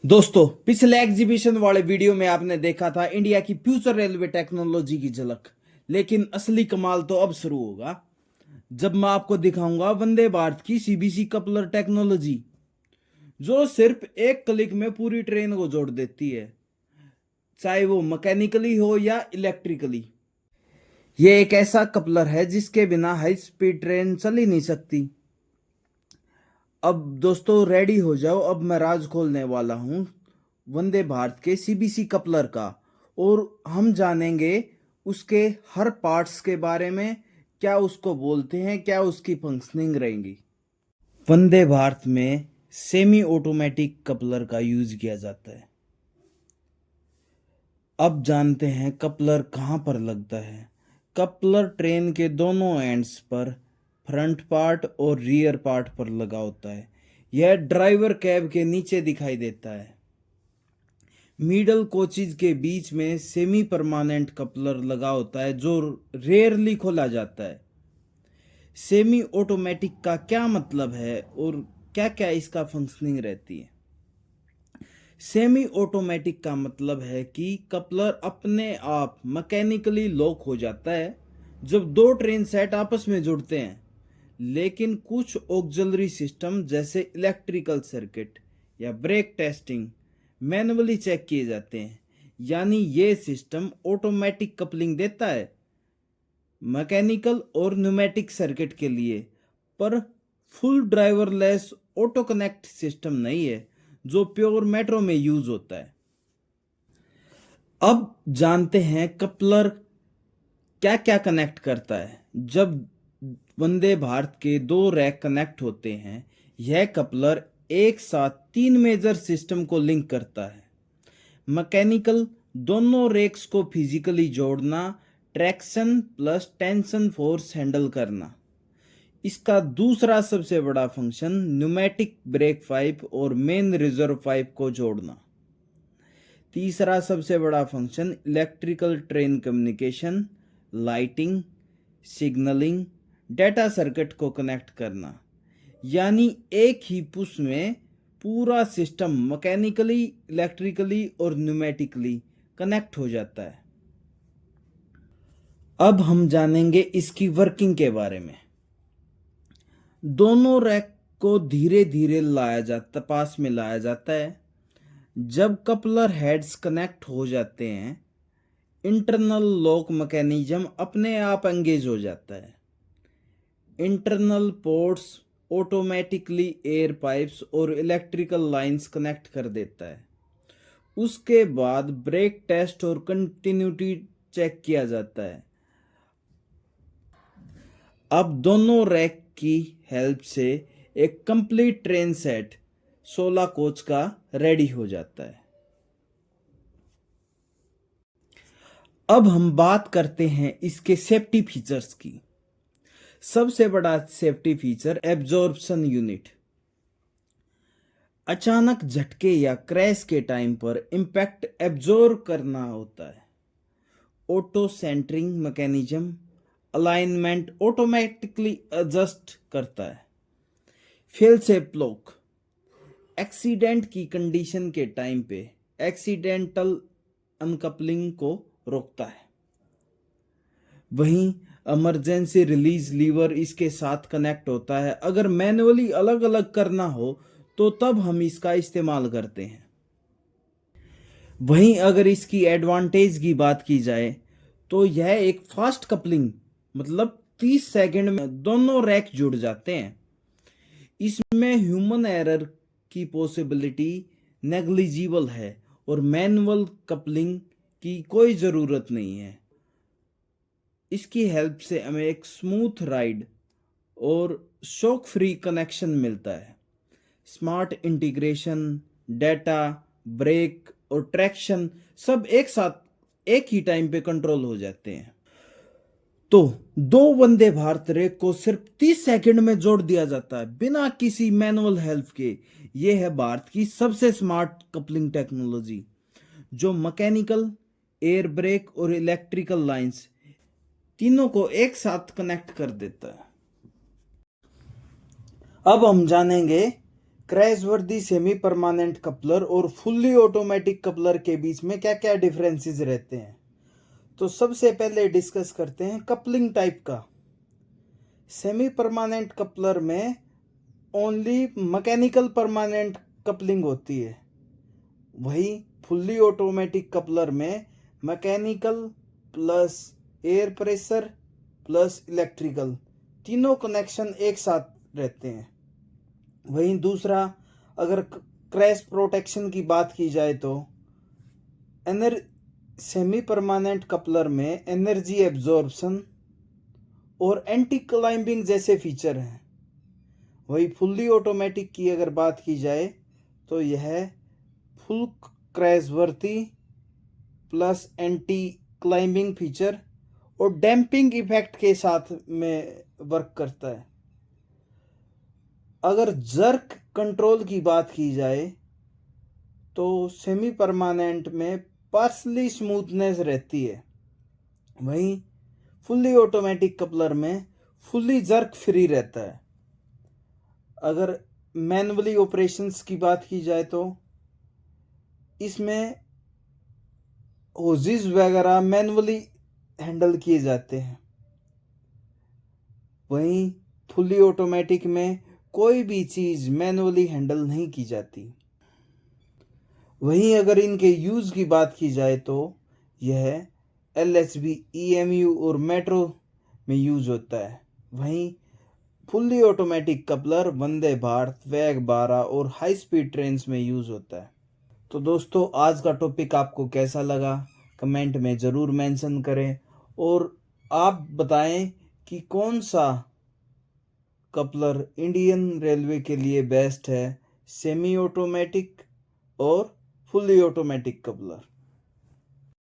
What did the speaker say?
दोस्तों, पिछले एग्जीबिशन वाले वीडियो में आपने देखा था इंडिया की फ्यूचर रेलवे टेक्नोलॉजी की झलक। लेकिन असली कमाल तो अब शुरू होगा जब मैं आपको दिखाऊंगा वंदे भारत की सीबीसी कपलर टेक्नोलॉजी, जो सिर्फ एक क्लिक में पूरी ट्रेन को जोड़ देती है, चाहे वो मैकेनिकली हो या इलेक्ट्रिकली। ये एक ऐसा कपलर है जिसके बिना हाई स्पीड ट्रेन चल ही नहीं सकती। अब दोस्तों रेडी हो जाओ, अब मैं राज खोलने वाला हूँ वंदे भारत के सीबीसी कपलर का, और हम जानेंगे उसके हर पार्ट्स के बारे में, क्या उसको बोलते हैं, क्या उसकी फंक्शनिंग रहेंगी। वंदे भारत में सेमी ऑटोमेटिक कपलर का यूज किया जाता है। अब जानते हैं कपलर कहाँ पर लगता है। कपलर ट्रेन के दोनों एंड्स पर, फ्रंट पार्ट और रियर पार्ट पर लगा होता है। यह ड्राइवर कैब के नीचे दिखाई देता है। मिडल कोचेज के बीच में सेमी परमानेंट कपलर लगा होता है जो रेयरली खोला जाता है। सेमी ऑटोमेटिक का क्या मतलब है और क्या क्या इसका फंक्शनिंग रहती है। सेमी ऑटोमेटिक का मतलब है कि कपलर अपने आप मैकेनिकली लॉक हो जाता है जब दो ट्रेन सेट आपस में जुड़ते हैं, लेकिन कुछ ऑक्सिलरी सिस्टम जैसे इलेक्ट्रिकल सर्किट या ब्रेक टेस्टिंग मैनुअली चेक किए जाते हैं। यानी ये सिस्टम ऑटोमेटिक कपलिंग देता है मैकेनिकल और न्यूमेटिक सर्किट के लिए, पर full driverless auto connect system नहीं है जो प्योर मेट्रो में यूज होता है। अब जानते हैं कपलर क्या क्या कनेक्ट करता है। जब वंदे भारत के दो रैक कनेक्ट होते हैं, यह कपलर एक साथ तीन मेजर सिस्टम को लिंक करता है। मैकेनिकल, दोनों रेक्स को फिजिकली जोड़ना, traction plus tension force handle करना। इसका दूसरा सबसे बड़ा फंक्शन न्यूमेटिक ब्रेक पाइप और मेन रिजर्व पाइप को जोड़ना। तीसरा सबसे बड़ा function electrical train communication, lighting, signalling, data circuit को कनेक्ट करना। यानी एक ही पुश में पूरा सिस्टम मैकेनिकली, इलेक्ट्रिकली और न्यूमेटिकली कनेक्ट हो जाता है। अब हम जानेंगे इसकी वर्किंग के बारे में। दोनों रैक को धीरे धीरे पास में लाया जाता है। जब कपलर हेड्स कनेक्ट हो जाते हैं, इंटरनल लॉक मैकेनिज्म अपने आप एंगेज हो जाता है। Internal ports automatically air pipes और इलेक्ट्रिकल लाइंस कनेक्ट कर देता है। उसके बाद ब्रेक टेस्ट और कंटिन्यूटी चेक किया जाता है। अब दोनों रैक की हेल्प से एक कंप्लीट ट्रेन सेट 16 कोच का रेडी हो जाता है। अब हम बात करते हैं इसके सेफ्टी फीचर्स की। सबसे बड़ा सेफ्टी फीचर एब्जॉर्प्शन यूनिट। अचानक झटके या क्रैश के टाइम पर इंपैक्ट एब्जॉर्ब करना होता है। Auto centering mechanism, alignment automatically adjust करता है। फेल सेफ लॉक, एक्सीडेंट की कंडीशन के टाइम पे एक्सीडेंटल अनकपलिंग को रोकता है। वहीं इमरजेंसी रिलीज लीवर इसके साथ कनेक्ट होता है। अगर मैनुअली अलग अलग करना हो तो तब हम इसका इस्तेमाल करते हैं। वहीं अगर इसकी एडवांटेज की बात की जाए तो यह एक फास्ट कपलिंग, मतलब 30 सेकंड में दोनों रैक जुड़ जाते हैं। इसमें ह्यूमन एरर की पॉसिबिलिटी नेग्लिजिबल है और मैनुअल कपलिंग की कोई ज़रूरत नहीं है। इसकी हेल्प से हमें एक स्मूथ राइड और शॉक फ्री कनेक्शन मिलता है। स्मार्ट इंटीग्रेशन, डेटा, ब्रेक और ट्रैक्शन सब एक साथ एक ही टाइम पे कंट्रोल हो जाते हैं। तो दो वंदे भारत रेक को सिर्फ 30 सेकंड में जोड़ दिया जाता है बिना किसी मैनुअल हेल्प के। यह है भारत की सबसे स्मार्ट कपलिंग टेक्नोलॉजी, जो मैकेनिकल, एयर ब्रेक और इलेक्ट्रिकल लाइंस तीनों को एक साथ कनेक्ट कर देता है। अब हम जानेंगे क्रैशवर्दी सेमी परमानेंट कपलर और फुल्ली ऑटोमेटिक कपलर के बीच में क्या क्या डिफरेंसेस रहते हैं। तो सबसे पहले डिस्कस करते हैं कपलिंग टाइप का। सेमी परमानेंट कपलर में ओनली मैकेनिकल परमानेंट कपलिंग होती है, वही फुल्ली ऑटोमेटिक कपलर में mechanical plus air pressure plus electrical तीनों कनेक्शन एक साथ रहते हैं। वहीं दूसरा, अगर क्रैश प्रोटेक्शन की बात की जाए तो सेमी परमानेंट कपलर में एनर्जी एब्जॉर्प्शन और एंटी क्लाइंबिंग जैसे फीचर हैं। वही फुल्ली ऑटोमेटिक की अगर बात की जाए तो यह full crashworthy plus anti climbing feature और डैम्पिंग इफेक्ट के साथ में वर्क करता है। अगर जर्क कंट्रोल की बात की जाए तो सेमी परमानेंट में पार्सली स्मूथनेस रहती है, वहीं फुल्ली ऑटोमेटिक कपलर में फुल्ली जर्क फ्री रहता है। अगर मैनुअली ऑपरेशंस की बात की जाए तो इसमें होजेस वगैरह मैनुअली हैंडल किए जाते हैं, वहीं फुल्ली ऑटोमेटिक में कोई भी चीज़ मैनुअली हैंडल नहीं की जाती। वहीं अगर इनके यूज़ की बात की जाए तो यह LHB, EMU और मेट्रो में यूज़ होता है। वहीं fully automatic coupler Vande Bharat, वैग 12 और हाई स्पीड ट्रेन्स में यूज़ होता है। तो दोस्तों, आज का टॉपिक आपको कैसा लगा कमेंट में ज़रूर मेंशन करें और आप बताएं कि कौन सा कपलर इंडियन रेलवे के लिए बेस्ट है, सेमी ऑटोमेटिक और फुल्ली ऑटोमेटिक कपलर।